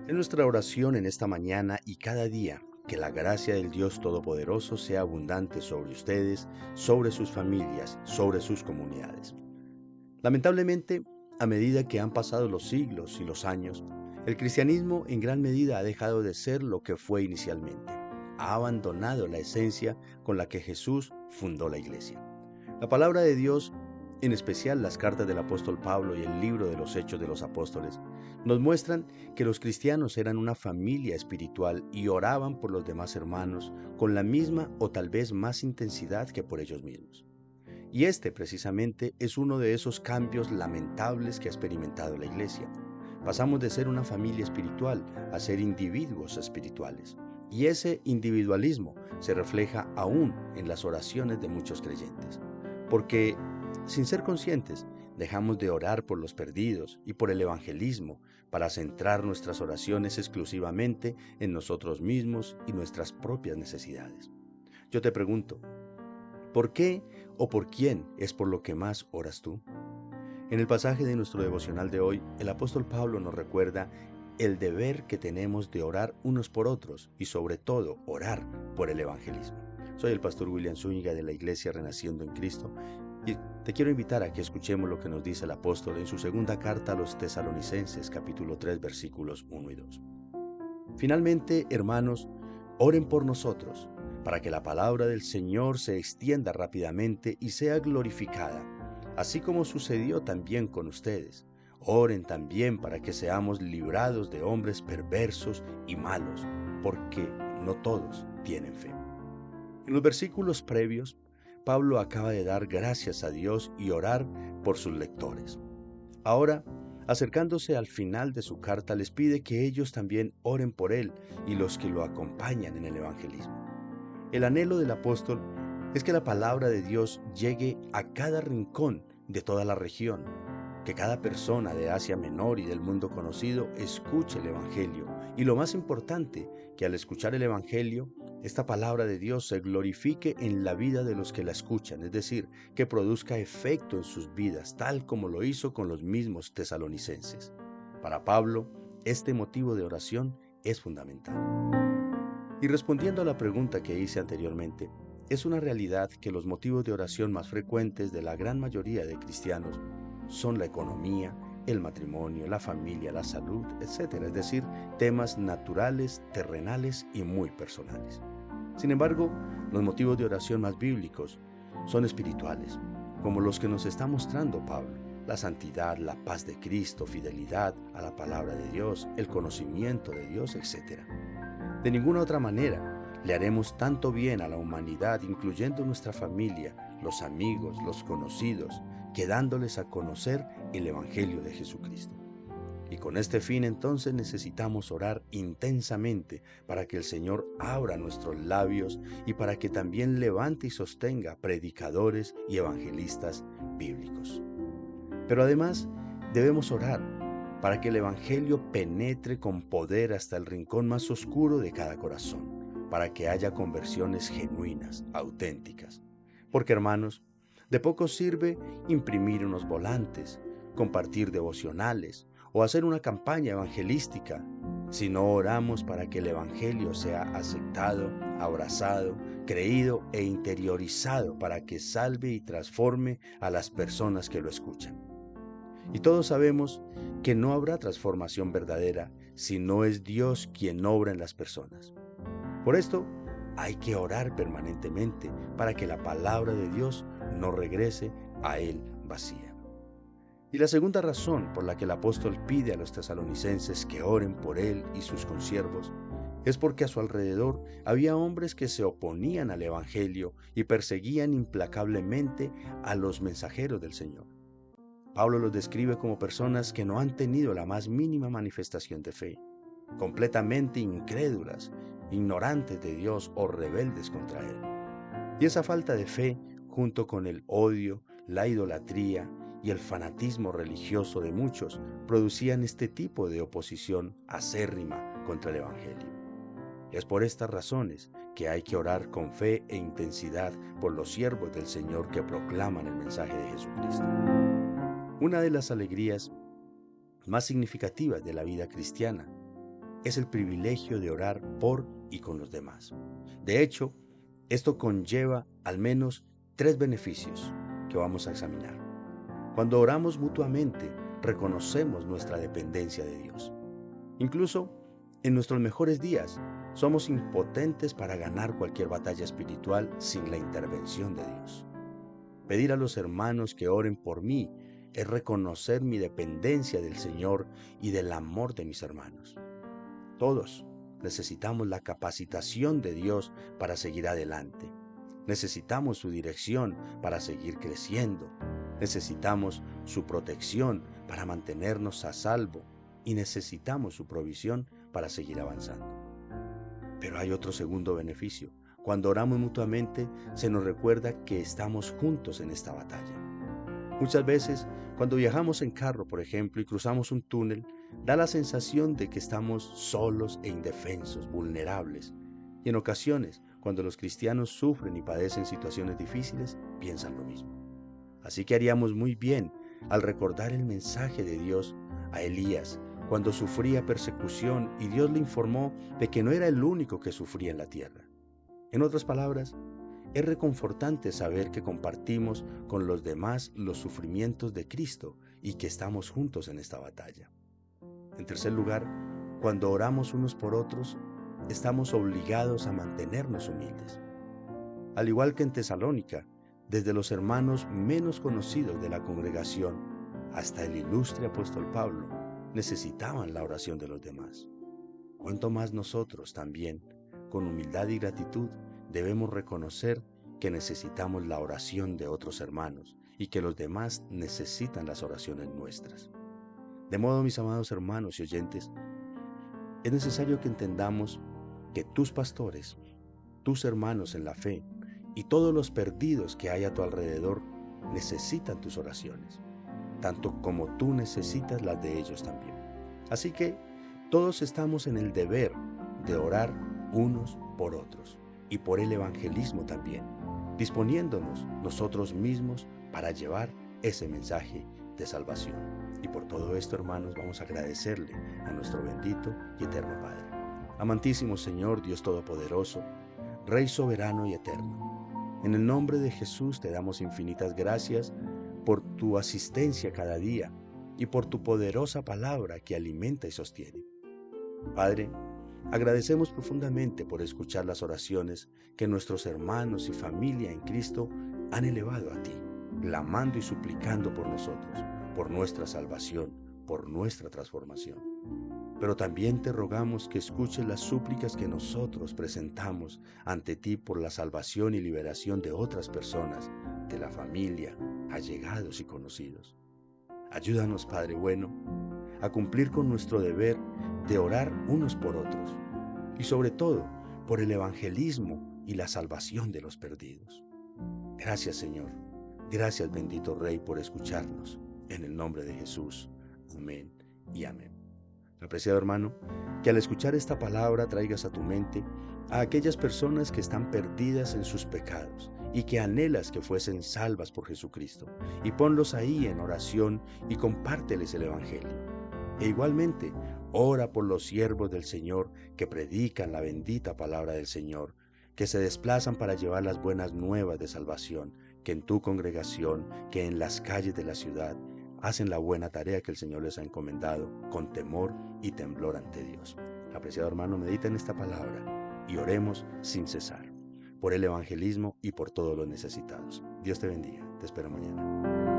Es nuestra oración en esta mañana y cada día que la gracia del Dios Todopoderoso sea abundante sobre ustedes, sobre sus familias, sobre sus comunidades. Lamentablemente, a medida que han pasado los siglos y los años, el cristianismo en gran medida ha dejado de ser lo que fue inicialmente. Ha abandonado la esencia con la que Jesús fundó la iglesia. La palabra de Dios, en especial las cartas del apóstol Pablo y el libro de los Hechos de los Apóstoles, nos muestran que los cristianos eran una familia espiritual y oraban por los demás hermanos con la misma o tal vez más intensidad que por ellos mismos. Y este precisamente es uno de esos cambios lamentables que ha experimentado la iglesia. Pasamos de ser una familia espiritual a ser individuos espirituales. Y ese individualismo se refleja aún en las oraciones de muchos creyentes. Porque, sin ser conscientes, dejamos de orar por los perdidos y por el evangelismo para centrar nuestras oraciones exclusivamente en nosotros mismos y nuestras propias necesidades. Yo te pregunto, ¿por qué o por quién es por lo que más oras tú? En el pasaje de nuestro devocional de hoy, el apóstol Pablo nos recuerda el deber que tenemos de orar unos por otros y sobre todo orar por el evangelismo. Soy el pastor William Zúñiga de la Iglesia Renaciendo en Cristo y te quiero invitar a que escuchemos lo que nos dice el apóstol en su segunda carta a los Tesalonicenses, capítulo 3, versículos 1 y 2. Finalmente, hermanos, oren por nosotros, para que la palabra del Señor se extienda rápidamente y sea glorificada, así como sucedió también con ustedes. Oren también para que seamos librados de hombres perversos y malos, porque no todos tienen fe. En los versículos previos, Pablo acaba de dar gracias a Dios y orar por sus lectores. Ahora, acercándose al final de su carta, les pide que ellos también oren por él y los que lo acompañan en el evangelismo. El anhelo del apóstol es que la palabra de Dios llegue a cada rincón de toda la región, que cada persona de Asia Menor y del mundo conocido escuche el Evangelio. Y lo más importante, que al escuchar el Evangelio, esta palabra de Dios se glorifique en la vida de los que la escuchan, es decir, que produzca efecto en sus vidas, tal como lo hizo con los mismos tesalonicenses. Para Pablo, este motivo de oración es fundamental. Y respondiendo a la pregunta que hice anteriormente, es una realidad que los motivos de oración más frecuentes de la gran mayoría de cristianos son la economía, el matrimonio, la familia, la salud, etc. Es decir, temas naturales, terrenales y muy personales. Sin embargo, los motivos de oración más bíblicos son espirituales, como los que nos está mostrando Pablo: la santidad, la paz de Cristo, fidelidad a la palabra de Dios, el conocimiento de Dios, etc. De ninguna otra manera le haremos tanto bien a la humanidad, incluyendo nuestra familia, los amigos, los conocidos, que dándoles a conocer el Evangelio de Jesucristo. Y con este fin entonces necesitamos orar intensamente para que el Señor abra nuestros labios y para que también levante y sostenga predicadores y evangelistas bíblicos. Pero además debemos orar para que el Evangelio penetre con poder hasta el rincón más oscuro de cada corazón, para que haya conversiones genuinas, auténticas. Porque, hermanos, de poco sirve imprimir unos volantes, compartir devocionales o hacer una campaña evangelística si no oramos para que el Evangelio sea aceptado, abrazado, creído e interiorizado para que salve y transforme a las personas que lo escuchan. Y todos sabemos que no habrá transformación verdadera si no es Dios quien obra en las personas. Por esto, hay que orar permanentemente para que la palabra de Dios no regrese a Él vacía. Y la segunda razón por la que el apóstol pide a los tesalonicenses que oren por él y sus consiervos es porque a su alrededor había hombres que se oponían al Evangelio y perseguían implacablemente a los mensajeros del Señor. Pablo los describe como personas que no han tenido la más mínima manifestación de fe, completamente incrédulas, ignorantes de Dios o rebeldes contra Él. Y esa falta de fe, junto con el odio, la idolatría y el fanatismo religioso de muchos, producían este tipo de oposición acérrima contra el Evangelio. Es por estas razones que hay que orar con fe e intensidad por los siervos del Señor que proclaman el mensaje de Jesucristo. Una de las alegrías más significativas de la vida cristiana es el privilegio de orar por y con los demás. De hecho, esto conlleva al menos 3 beneficios que vamos a examinar. Cuando oramos mutuamente, reconocemos nuestra dependencia de Dios. Incluso en nuestros mejores días, somos impotentes para ganar cualquier batalla espiritual sin la intervención de Dios. Pedir a los hermanos que oren por mí es reconocer mi dependencia del Señor y del amor de mis hermanos. Todos necesitamos la capacitación de Dios para seguir adelante. Necesitamos su dirección para seguir creciendo. Necesitamos su protección para mantenernos a salvo y necesitamos su provisión para seguir avanzando. Pero hay otro segundo beneficio. Cuando oramos mutuamente, se nos recuerda que estamos juntos en esta batalla. Muchas veces, cuando viajamos en carro, por ejemplo, y cruzamos un túnel, da la sensación de que estamos solos e indefensos, vulnerables. Y en ocasiones, cuando los cristianos sufren y padecen situaciones difíciles, piensan lo mismo. Así que haríamos muy bien al recordar el mensaje de Dios a Elías cuando sufría persecución y Dios le informó de que no era el único que sufría en la tierra. En otras palabras, es reconfortante saber que compartimos con los demás los sufrimientos de Cristo y que estamos juntos en esta batalla. En tercer lugar, cuando oramos unos por otros, estamos obligados a mantenernos humildes. Al igual que en Tesalónica, desde los hermanos menos conocidos de la congregación hasta el ilustre apóstol Pablo, necesitaban la oración de los demás. Cuanto más nosotros también, con humildad y gratitud, debemos reconocer que necesitamos la oración de otros hermanos y que los demás necesitan las oraciones nuestras. De modo, mis amados hermanos y oyentes, es necesario que entendamos que tus pastores, tus hermanos en la fe y todos los perdidos que hay a tu alrededor necesitan tus oraciones, tanto como tú necesitas las de ellos también. Así que todos estamos en el deber de orar unos por otros y por el evangelismo también, disponiéndonos nosotros mismos para llevar ese mensaje de salvación. Y por todo esto, hermanos, vamos a agradecerle a nuestro bendito y eterno Padre. Amantísimo Señor, Dios Todopoderoso, Rey soberano y eterno, en el nombre de Jesús te damos infinitas gracias por tu asistencia cada día y por tu poderosa palabra que alimenta y sostiene. Padre, agradecemos profundamente por escuchar las oraciones que nuestros hermanos y familia en Cristo han elevado a ti, clamando y suplicando por nosotros, por nuestra salvación, por nuestra transformación. Pero también te rogamos que escuches las súplicas que nosotros presentamos ante ti por la salvación y liberación de otras personas, de la familia, allegados y conocidos. Ayúdanos, Padre bueno, a cumplir con nuestro deber de orar unos por otros y sobre todo por el evangelismo y la salvación de los perdidos. Gracias, Señor. Gracias, bendito Rey, por escucharnos. En el nombre de Jesús. Amén y amén. Apreciado hermano, que al escuchar esta palabra traigas a tu mente a aquellas personas que están perdidas en sus pecados y que anhelas que fuesen salvas por Jesucristo, y ponlos ahí en oración y compárteles el Evangelio. E igualmente, ora por los siervos del Señor que predican la bendita palabra del Señor, que se desplazan para llevar las buenas nuevas de salvación, que en tu congregación, que en las calles de la ciudad, hacen la buena tarea que el Señor les ha encomendado con temor y temblor ante Dios. Apreciado hermano, medita en esta palabra y oremos sin cesar por el evangelismo y por todos los necesitados. Dios te bendiga. Te espero mañana.